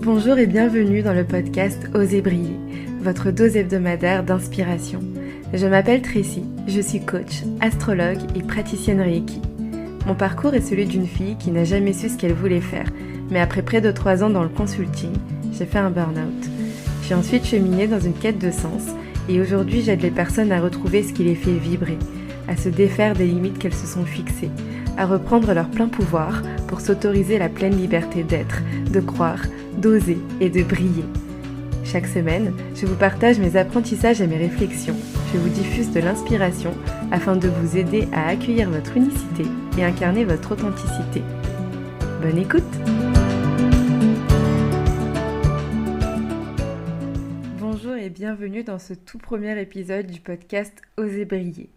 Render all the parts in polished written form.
Bonjour et bienvenue dans le podcast Osez briller, votre dose hebdomadaire d'inspiration. Je m'appelle Tracy, je suis coach, astrologue et praticienne Reiki. Mon parcours est celui d'une fille qui n'a jamais su ce qu'elle voulait faire, mais après près de 3 ans dans le consulting, j'ai fait un burn-out. J'ai ensuite cheminé dans une quête de sens et aujourd'hui j'aide les personnes à retrouver ce qui les fait vibrer, à se défaire des limites qu'elles se sont fixées, à reprendre leur plein pouvoir pour s'autoriser la pleine liberté d'être, de croire, d'oser et de briller. Chaque semaine, je vous partage mes apprentissages et mes réflexions. Je vous diffuse de l'inspiration afin de vous aider à accueillir votre unicité et incarner votre authenticité. Bonne écoute! Bonjour et bienvenue dans ce tout premier épisode du podcast Osez briller.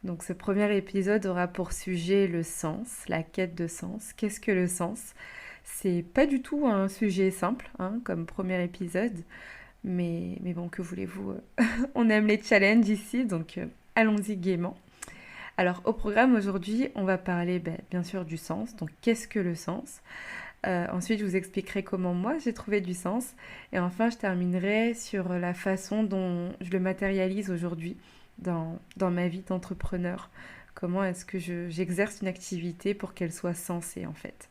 Donc ce premier épisode aura pour sujet le sens, la quête de sens. Qu'est-ce que le sens ? C'est pas du tout un sujet simple, comme premier épisode, mais bon, que voulez-vous, on aime les challenges ici, donc allons-y gaiement. Alors au programme aujourd'hui, on va parler bien sûr du sens, donc qu'est-ce que le sens ? Ensuite, je vous expliquerai comment moi j'ai trouvé du sens, et enfin je terminerai sur la façon dont je le matérialise aujourd'hui dans ma vie d'entrepreneur. Comment est-ce que j'exerce une activité pour qu'elle soit sensée en fait.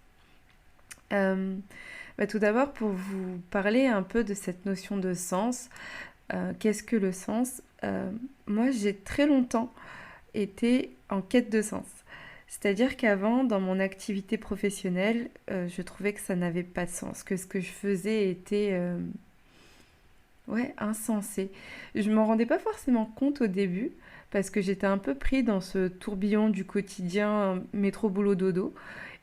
Tout d'abord, pour vous parler un peu de cette notion de sens, qu'est-ce que le sens ? Moi, j'ai très longtemps été en quête de sens. C'est-à-dire qu'avant, dans mon activité professionnelle, je trouvais que ça n'avait pas de sens, que ce que je faisais était insensé. Je m'en rendais pas forcément compte au début, parce que j'étais un peu pris dans ce tourbillon du quotidien métro boulot dodo.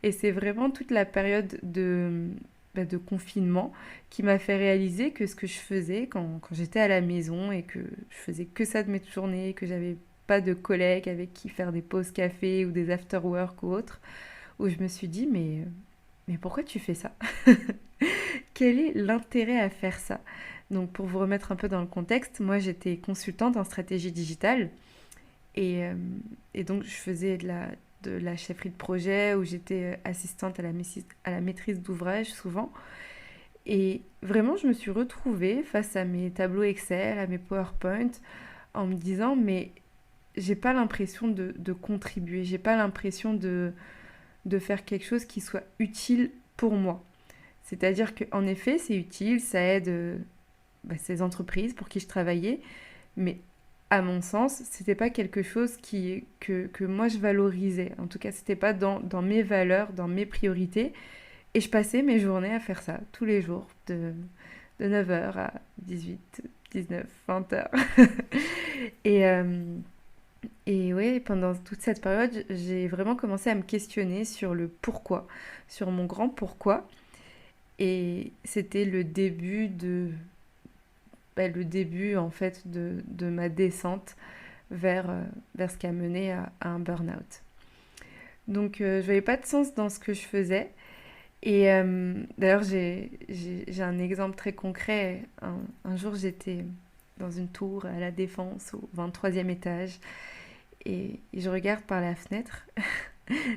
Et c'est vraiment toute la période de confinement qui m'a fait réaliser que ce que je faisais quand j'étais à la maison et que je faisais que ça de mes journées, que j'avais pas de collègues avec qui faire des pauses café ou des after-work ou autre, où je me suis dit mais pourquoi tu fais ça ? Quel est l'intérêt à faire ça ? Donc pour vous remettre un peu dans le contexte, moi j'étais consultante en stratégie digitale et donc je faisais de la chefferie de projet où j'étais assistante à la maîtrise d'ouvrage souvent. Et vraiment, je me suis retrouvée face à mes tableaux Excel, à mes PowerPoint, en me disant, mais j'ai pas l'impression de contribuer, j'ai pas l'impression de faire quelque chose qui soit utile pour moi. C'est-à-dire qu'en effet, c'est utile, ça aide ces entreprises pour qui je travaillais, mais à mon sens, c'était pas quelque chose que moi je valorisais. En tout cas, c'était pas dans mes valeurs, dans mes priorités. Et je passais mes journées à faire ça, tous les jours, de 9h à 18, 19, 20h. Et ouais, pendant toute cette période, j'ai vraiment commencé à me questionner sur le pourquoi, sur mon grand pourquoi. Et c'était le début en fait de ma descente vers ce qui a mené à un burn-out. Donc je voyais pas de sens dans ce que je faisais. Et d'ailleurs j'ai un exemple très concret. Un jour j'étais dans une tour à la Défense au 23e étage et je regarde par la fenêtre.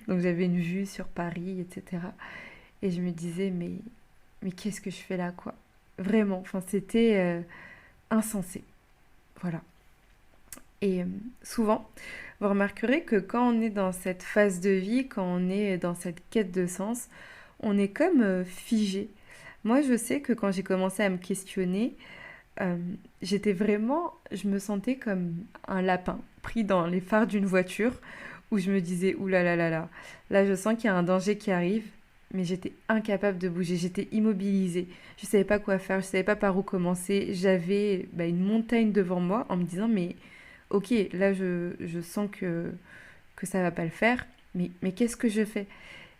Donc j'avais une vue sur Paris, etc. Et je me disais mais qu'est-ce que je fais là quoi ? Vraiment, enfin c'était insensé. Voilà. Et souvent, vous remarquerez que quand on est dans cette phase de vie, quand on est dans cette quête de sens, on est comme figé. Moi, je sais que quand j'ai commencé à me questionner, je me sentais comme un lapin pris dans les phares d'une voiture où je me disais, ouh là là là là, là je sens qu'il y a un danger qui arrive, mais j'étais incapable de bouger, j'étais immobilisée. Je ne savais pas quoi faire, je ne savais pas par où commencer. J'avais une montagne devant moi en me disant, mais ok, là je sens que ça ne va pas le faire, mais qu'est-ce que je fais ?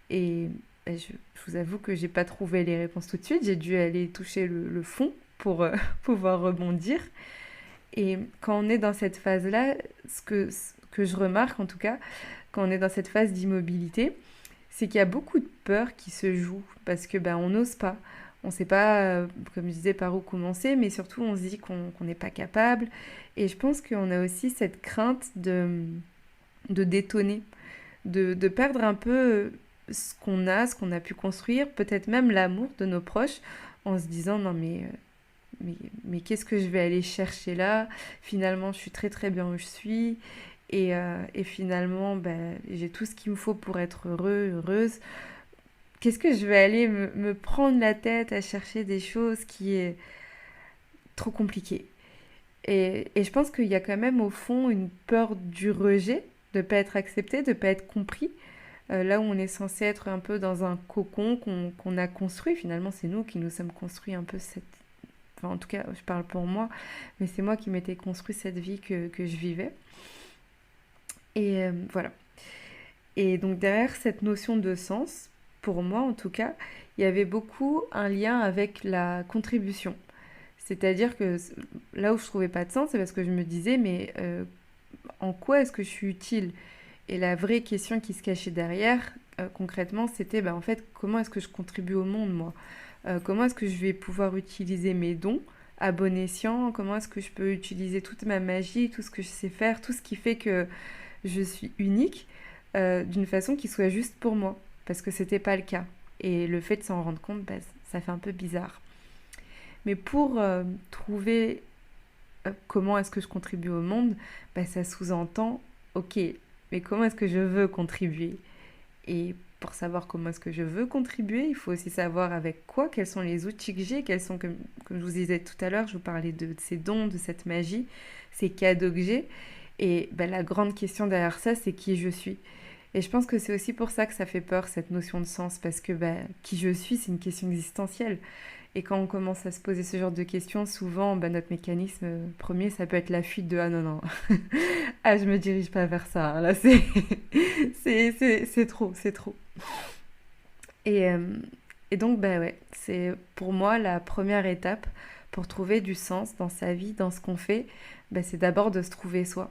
Et je vous avoue que j'ai pas trouvé les réponses tout de suite, j'ai dû aller toucher le fond pour pouvoir rebondir. Et quand on est dans cette phase-là, ce que je remarque en tout cas, quand on est dans cette phase d'immobilité, c'est qu'il y a beaucoup de peur qui se joue parce que on n'ose pas. On ne sait pas, comme je disais, par où commencer, mais surtout on se dit qu'on n'est pas capable. Et je pense qu'on a aussi cette crainte de détonner, de perdre un peu ce qu'on a pu construire, peut-être même l'amour de nos proches, en se disant non mais, mais qu'est-ce que je vais aller chercher là? Finalement, je suis très très bien où je suis. Et finalement, ben, j'ai tout ce qu'il me faut pour être heureux, heureuse. Qu'est-ce que je vais aller me prendre la tête à chercher des choses qui est trop compliqué. Et je pense qu'il y a quand même au fond une peur du rejet, de ne pas être accepté, de ne pas être compris. Là où on est censé être un peu dans un cocon qu'on a construit, finalement c'est nous qui nous sommes construits un peu cette... Enfin en tout cas je parle pour moi, mais c'est moi qui m'étais construit cette vie que je vivais. Et voilà. Et donc derrière cette notion de sens, pour moi en tout cas, il y avait beaucoup un lien avec la contribution. C'est-à-dire que là où je trouvais pas de sens, c'est parce que je me disais, mais en quoi est-ce que je suis utile? Et la vraie question qui se cachait derrière, concrètement, c'était bah, en fait, comment est-ce que je contribue au monde, moi? Comment est-ce que je vais pouvoir utiliser mes dons à bon escient? Comment est-ce que je peux utiliser toute ma magie, tout ce que je sais faire, tout ce qui fait que je suis unique, d'une façon qui soit juste pour moi? Parce que c'était pas le cas. Et le fait de s'en rendre compte, bah, ça fait un peu bizarre. Mais pour trouver comment est-ce que je contribue au monde, bah, ça sous-entend, ok, mais comment est-ce que je veux contribuer? Et pour savoir comment est-ce que je veux contribuer, il faut aussi savoir avec quoi, quels sont les outils que j'ai, quels sont, comme je vous disais tout à l'heure, je vous parlais de ces dons, de cette magie, ces cadeaux que j'ai. Et bah, la grande question derrière ça, c'est qui je suis. Et je pense que c'est aussi pour ça que ça fait peur, cette notion de sens, parce que bah, qui je suis, c'est une question existentielle. Et quand on commence à se poser ce genre de questions, souvent, bah, notre mécanisme premier, ça peut être la fuite de «Ah non, non, ah je me dirige pas vers ça, hein, là c'est c'est trop, c'est trop». Et, euh, et donc, bah ouais, c'est pour moi la première étape pour trouver du sens dans sa vie, dans ce qu'on fait, bah, c'est d'abord de se trouver soi.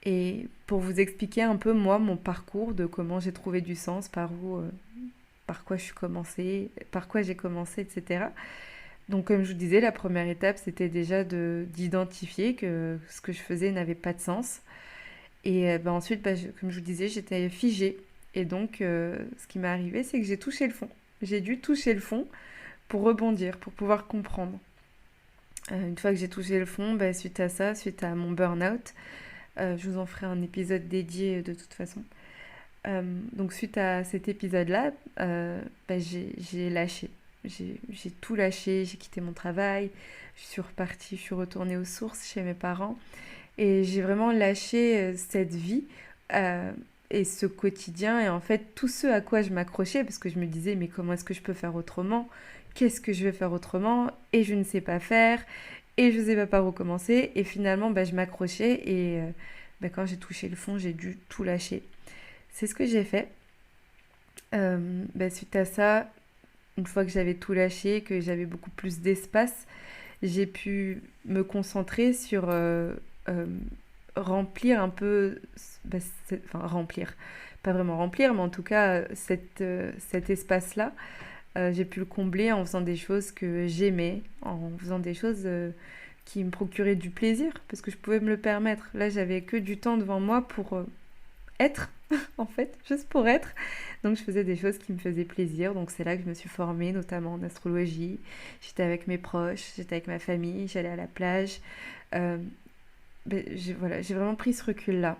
Et pour vous expliquer un peu, moi, mon parcours de comment j'ai trouvé du sens, par quoi je suis commencée, par quoi j'ai commencé, etc. Donc, comme je vous disais, la première étape, c'était déjà d'identifier que ce que je faisais n'avait pas de sens. Et ben, ensuite, ben, comme je vous disais, j'étais figée. Et donc, ce qui m'est arrivé, c'est que j'ai touché le fond. J'ai dû toucher le fond pour rebondir, pour pouvoir comprendre. Une fois que j'ai touché le fond, ben, suite à ça, suite à mon burn-out, je vous en ferai un épisode dédié de toute façon. Donc, suite à cet épisode-là, ben, j'ai lâché. J'ai tout lâché, j'ai quitté mon travail, je suis repartie, je suis retournée aux sources chez mes parents et j'ai vraiment lâché cette vie euh, et ce quotidien et en fait tout ce à quoi je m'accrochais parce que je me disais mais comment est-ce que je peux faire autrement? Qu'est-ce que je vais faire autrement? Et je ne sais pas faire et je ne sais pas par où commencer et finalement bah, je m'accrochais et bah, quand j'ai touché le fond j'ai dû tout lâcher. C'est ce que j'ai fait. Bah, suite à ça, une fois que j'avais tout lâché, que j'avais beaucoup plus d'espace, j'ai pu me concentrer sur euh, remplir un peu, bah, enfin remplir, pas vraiment remplir, mais en tout cas cet espace-là, j'ai pu le combler en faisant des choses que j'aimais, en faisant des choses qui me procuraient du plaisir, parce que je pouvais me le permettre. Là, j'avais que du temps devant moi pour être, en fait, juste pour être. Donc je faisais des choses qui me faisaient plaisir. Donc c'est là que je me suis formée, notamment en astrologie. J'étais avec mes proches, j'étais avec ma famille, j'allais à la plage. Euh, voilà, j'ai vraiment pris ce recul-là.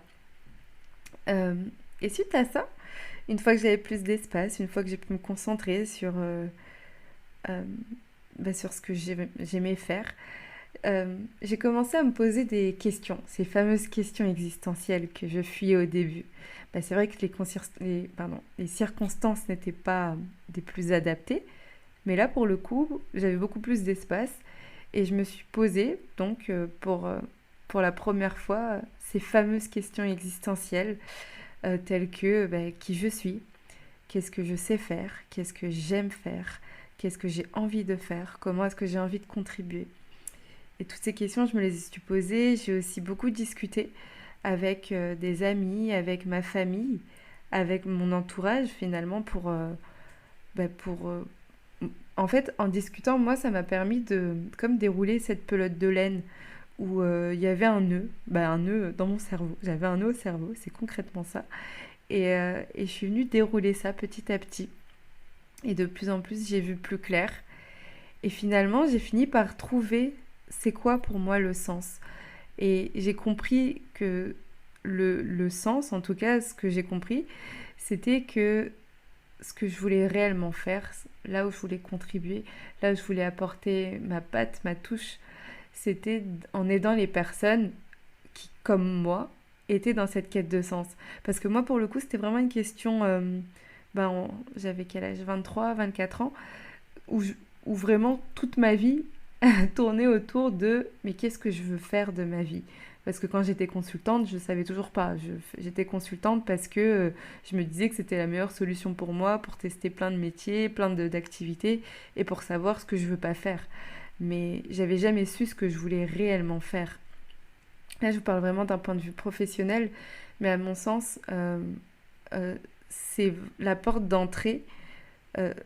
Euh, et suite à ça, une fois que j'avais plus d'espace, une fois que j'ai pu me concentrer euh, sur ce que j'aimais faire, j'ai commencé à me poser des questions, ces fameuses questions existentielles que je fuyais au début. Bah, c'est vrai que les circonstances n'étaient pas des plus adaptées, mais là, pour le coup, j'avais beaucoup plus d'espace et je me suis posée, donc, pour la première fois, ces fameuses questions existentielles, telles que bah, qui je suis, qu'est-ce que je sais faire, qu'est-ce que j'aime faire, qu'est-ce que j'ai envie de faire, comment est-ce que j'ai envie de contribuer. Et toutes ces questions, je me les suis posées. J'ai aussi beaucoup discuté avec des amis, avec ma famille, avec mon entourage finalement pour en fait, en discutant, moi, ça m'a permis de comme dérouler cette pelote de laine où il y avait un nœud dans mon cerveau. J'avais un nœud au cerveau, c'est concrètement ça. et je suis venue dérouler ça petit à petit. Et de plus en plus, j'ai vu plus clair. Et finalement, j'ai fini par trouver c'est quoi pour moi le sens. Et j'ai compris que le sens, en tout cas, ce que j'ai compris, c'était que ce que je voulais réellement faire, là où je voulais contribuer, là où je voulais apporter ma patte, ma touche, c'était en aidant les personnes qui, comme moi, étaient dans cette quête de sens. Parce que moi, pour le coup, c'était vraiment une question, j'avais quel âge? 23, 24 ans, où, où vraiment toute ma vie tournait autour de mais qu'est-ce que je veux faire de ma vie? Parce que quand j'étais consultante, je ne savais toujours pas. J'étais consultante parce que je me disais que c'était la meilleure solution pour moi, pour tester plein de métiers, d'activités et pour savoir ce que je veux pas faire. Mais j'avais jamais su ce que je voulais réellement faire. Là, je vous parle vraiment d'un point de vue professionnel, mais à mon sens, c'est la porte d'entrée.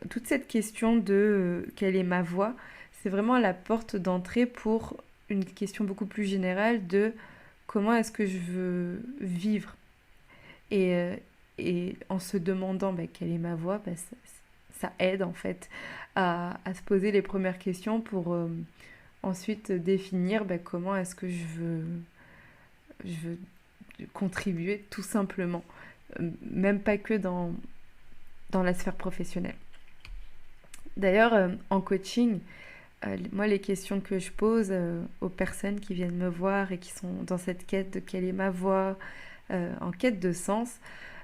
Toute cette question de quelle est ma voix, c'est vraiment la porte d'entrée pour une question beaucoup plus générale de comment est-ce que je veux vivre. Et, euh, et en se demandant quelle est ma voix, ça aide en fait à se poser les premières questions pour ensuite définir comment est-ce que je veux contribuer tout simplement. Même pas que dans la sphère professionnelle. D'ailleurs, en coaching, moi, les questions que je pose aux personnes qui viennent me voir et qui sont dans cette quête de quelle est ma voix, en quête de sens,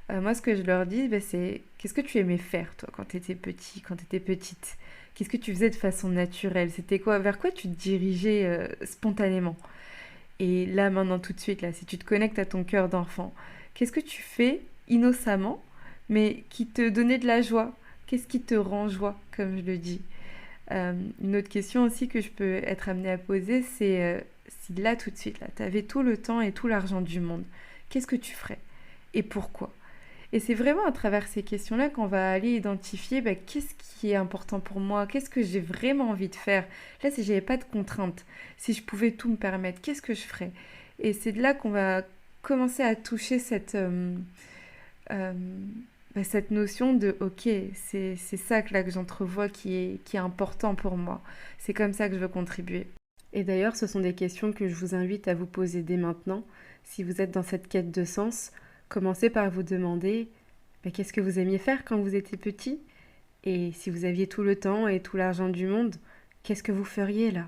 moi, ce que je leur dis, c'est qu'est-ce que tu aimais faire, toi, quand tu étais petit, quand tu étais petite? Qu'est-ce que tu faisais de façon naturelle? C'était quoi? Vers quoi tu te dirigeais spontanément? Et là, maintenant, tout de suite, là, si tu te connectes à ton cœur d'enfant, qu'est-ce que tu fais innocemment, mais qui te donnait de la joie? Qu'est-ce qui te rend joie, comme je le dis? Une autre question aussi que je peux être amenée à poser, c'est si là, tout de suite, là, tu avais tout le temps et tout l'argent du monde, qu'est-ce que tu ferais? Et pourquoi? Et c'est vraiment à travers ces questions-là qu'on va aller identifier qu'est-ce qui est important pour moi, qu'est-ce que j'ai vraiment envie de faire. Là, si j'avais pas de contraintes, si je pouvais tout me permettre, qu'est-ce que je ferais? Et c'est de là qu'on va commencer à toucher euh, cette notion de ok, c'est ça que là que j'entrevois qui est important pour moi. C'est comme ça que je veux contribuer. Et d'ailleurs, ce sont des questions que je vous invite à vous poser dès maintenant. Si vous êtes dans cette quête de sens, commencez par vous demander qu'est-ce que vous aimiez faire quand vous étiez petit? Et si vous aviez tout le temps et tout l'argent du monde, qu'est-ce que vous feriez là?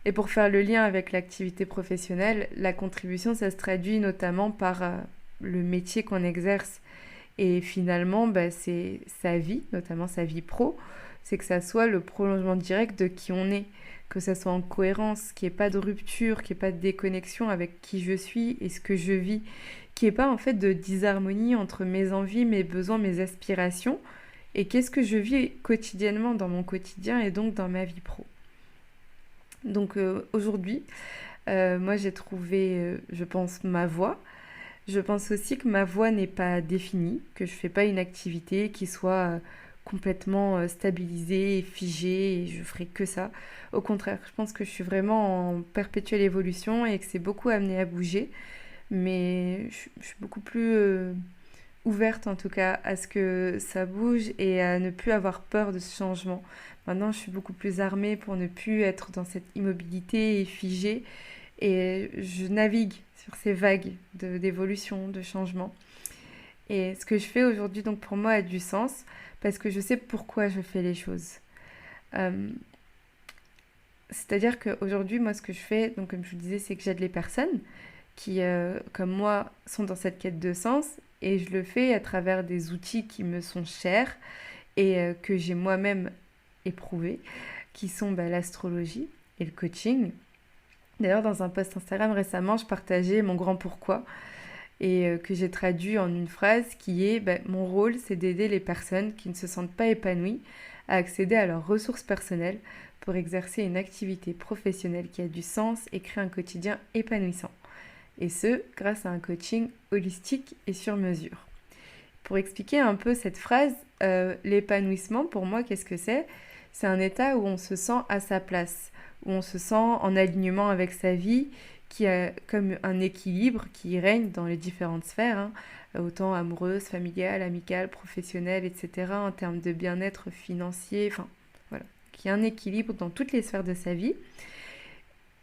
Et pour faire le lien avec l'activité professionnelle, la contribution, ça se traduit notamment par le métier qu'on exerce. Et finalement, c'est sa vie, notamment sa vie pro, c'est que ça soit le prolongement direct de qui on est, que ça soit en cohérence, qu'il n'y ait pas de rupture, qu'il n'y ait pas de déconnexion avec qui je suis et ce que je vis, qu'il n'y ait pas en fait de disharmonie entre mes envies, mes besoins, mes aspirations et qu'est-ce que je vis quotidiennement dans mon quotidien et donc dans ma vie pro. Donc aujourd'hui, moi j'ai trouvé, je pense, ma voie. Je pense aussi que ma voix n'est pas définie, que je ne fais pas une activité qui soit complètement stabilisée et figée et je ferai que ça. Au contraire, je pense que je suis vraiment en perpétuelle évolution et que c'est beaucoup amené à bouger. Mais je suis beaucoup plus ouverte en tout cas à ce que ça bouge et à ne plus avoir peur de ce changement. Maintenant, je suis beaucoup plus armée pour ne plus être dans cette immobilité et figée et je navigue sur ces vagues d'évolution, de changement. Et ce que je fais aujourd'hui, donc pour moi, a du sens parce que je sais pourquoi je fais les choses. Euh, C'est-à-dire qu'aujourd'hui, moi, ce que je fais, donc comme je vous disais, c'est que j'aide les personnes qui, comme moi, sont dans cette quête de sens et je le fais à travers des outils qui me sont chers et que j'ai moi-même éprouvés, qui sont l'astrologie et le coaching. D'ailleurs, dans un post Instagram récemment, je partageais mon grand pourquoi et que j'ai traduit en une phrase qui est mon rôle, c'est d'aider les personnes qui ne se sentent pas épanouies à accéder à leurs ressources personnelles pour exercer une activité professionnelle qui a du sens et créer un quotidien épanouissant. Et ce, grâce à un coaching holistique et sur mesure. Pour expliquer un peu cette phrase, l'épanouissement, pour moi, qu'est-ce que c'est? C'est un état où on se sent à sa place, où on se sent en alignement avec sa vie, qui a comme un équilibre qui règne dans les différentes sphères, hein, autant amoureuse, familiale, amicale, professionnelle, etc., en termes de bien-être financier, enfin voilà, qui a un équilibre dans toutes les sphères de sa vie.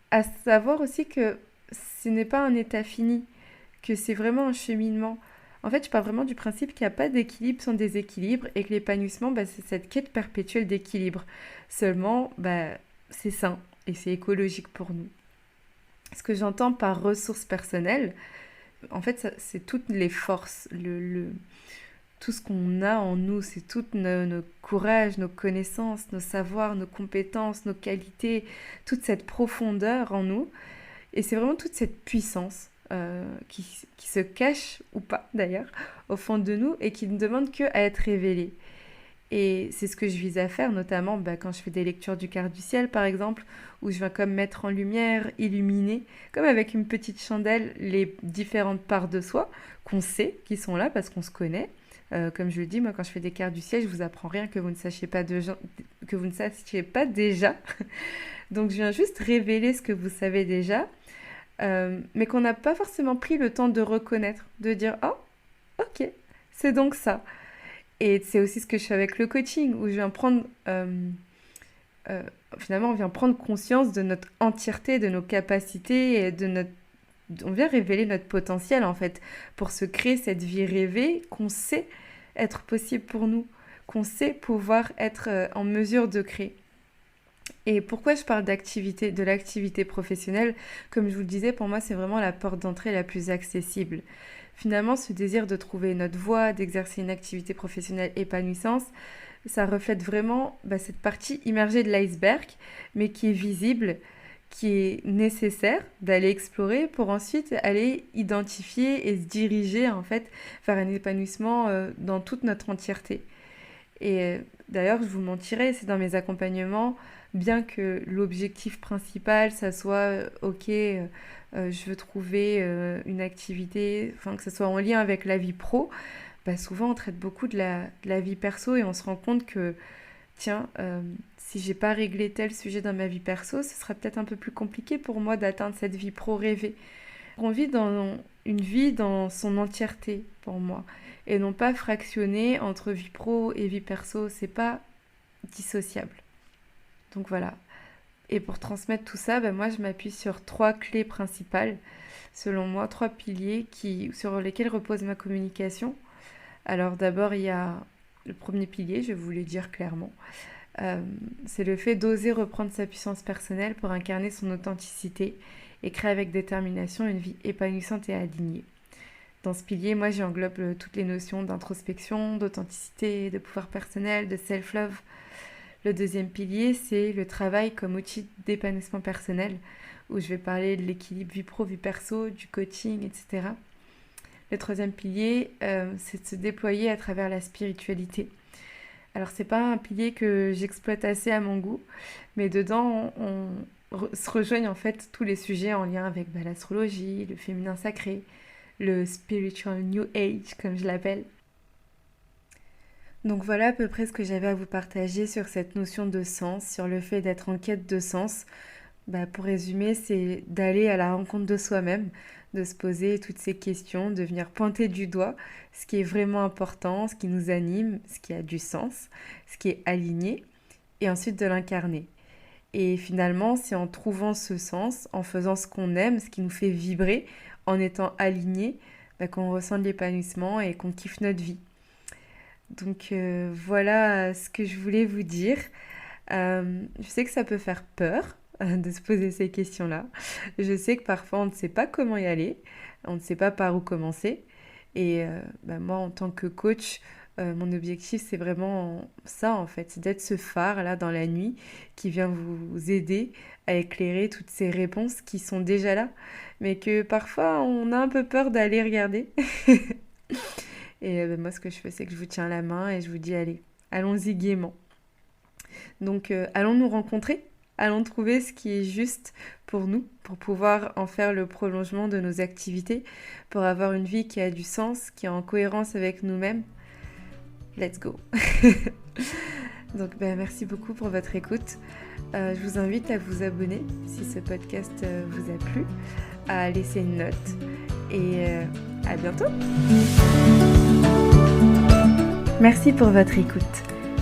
À savoir aussi que ce n'est pas un état fini, que c'est vraiment un cheminement. En fait, je pars vraiment du principe qu'il n'y a pas d'équilibre sans déséquilibre et que l'épanouissement, c'est cette quête perpétuelle d'équilibre. Seulement, c'est sain et c'est écologique pour nous. Ce que j'entends par ressources personnelles, en fait, c'est toutes les forces, tout ce qu'on a en nous, c'est tout nos courages, nos connaissances, nos savoirs, nos compétences, nos qualités, toute cette profondeur en nous. Et c'est vraiment toute cette puissance qui se cache, ou pas d'ailleurs, au fond de nous et qui ne demande qu'à être révélée. Et c'est ce que je vise à faire, notamment quand je fais des lectures du quart du ciel, par exemple, où je viens comme mettre en lumière, illuminer, comme avec une petite chandelle, les différentes parts de soi qu'on sait qui sont là parce qu'on se connaît. Comme je le dis, moi, quand je fais des quarts du ciel, je vous apprends rien que vous ne sachiez pas, que vous ne sachiez pas déjà. Donc, je viens juste révéler ce que vous savez déjà, mais qu'on n'a pas forcément pris le temps de reconnaître, de dire « Oh, ok, c'est donc ça ». Et c'est aussi ce que je fais avec le coaching, où je viens prendre, finalement, on vient prendre conscience de notre entièreté, de nos capacités, et on vient révéler notre potentiel, en fait, pour se créer cette vie rêvée qu'on sait être possible pour nous, qu'on sait pouvoir être en mesure de créer. Et pourquoi je parle de l'activité professionnelle? Comme je vous le disais, pour moi, c'est vraiment la porte d'entrée la plus accessible. Finalement, ce désir de trouver notre voie, d'exercer une activité professionnelle épanouissante, ça reflète vraiment cette partie immergée de l'iceberg, mais qui est visible, qui est nécessaire d'aller explorer pour ensuite aller identifier et se diriger en fait vers un épanouissement dans toute notre entièreté. Et d'ailleurs, je vous mentirais, c'est dans mes accompagnements, bien que l'objectif principal, ça soit, je veux trouver une activité, enfin que ce soit en lien avec la vie pro, souvent on traite beaucoup de la vie perso et on se rend compte que, tiens, si j'ai pas réglé tel sujet dans ma vie perso, ce sera peut-être un peu plus compliqué pour moi d'atteindre cette vie pro rêvée. On vit dans une vie dans son entièreté, pour moi, et non pas fractionnée entre vie pro et vie perso, c'est pas dissociable. Donc voilà. Et pour transmettre tout ça, moi je m'appuie sur 3 clés principales, selon moi, 3 piliers sur lesquels repose ma communication. Alors d'abord, il y a le premier pilier, je vais vous le dire clairement. C'est le fait d'oser reprendre sa puissance personnelle pour incarner son authenticité et créer avec détermination une vie épanouissante et alignée. Dans ce pilier, moi j'englobe toutes les notions d'introspection, d'authenticité, de pouvoir personnel, de self-love. Le deuxième pilier, c'est le travail comme outil d'épanouissement personnel, où je vais parler de l'équilibre vie pro, vie perso, du coaching, etc. Le troisième pilier, c'est de se déployer à travers la spiritualité. Alors, c'est pas un pilier que j'exploite assez à mon goût, mais dedans, on se rejoignent en fait tous les sujets en lien avec l'astrologie, le féminin sacré, le spiritual new age, comme je l'appelle. Donc voilà à peu près ce que j'avais à vous partager sur cette notion de sens, sur le fait d'être en quête de sens. Pour résumer, c'est d'aller à la rencontre de soi-même, de se poser toutes ces questions, de venir pointer du doigt ce qui est vraiment important, ce qui nous anime, ce qui a du sens, ce qui est aligné, et ensuite de l'incarner. Et finalement, c'est en trouvant ce sens, en faisant ce qu'on aime, ce qui nous fait vibrer, en étant aligné, qu'on ressent de l'épanouissement et qu'on kiffe notre vie. Donc voilà ce que je voulais vous dire. Je sais que ça peut faire peur de se poser ces questions-là. Je sais que parfois on ne sait pas comment y aller, on ne sait pas par où commencer. Et moi, en tant que coach, mon objectif, c'est vraiment ça, en fait. C'est d'être ce phare, là, dans la nuit, qui vient vous aider à éclairer toutes ces réponses qui sont déjà là, mais que parfois, on a un peu peur d'aller regarder. Et moi, ce que je fais, c'est que je vous tiens la main et je vous dis, allez, allons-y gaiement. Donc, allons nous rencontrer, allons trouver ce qui est juste pour nous, pour pouvoir en faire le prolongement de nos activités, pour avoir une vie qui a du sens, qui est en cohérence avec nous-mêmes. Let's go. Merci beaucoup pour votre écoute. Je vous invite à vous abonner si ce podcast vous a plu, à laisser une note et à bientôt. Merci pour votre écoute.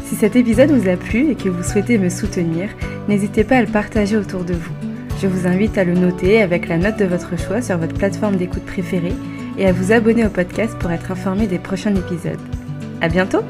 Si cet épisode vous a plu et que vous souhaitez me soutenir, n'hésitez pas à le partager autour de vous. Je vous invite à le noter avec la note de votre choix sur votre plateforme d'écoute préférée et à vous abonner au podcast pour être informé des prochains épisodes. À bientôt!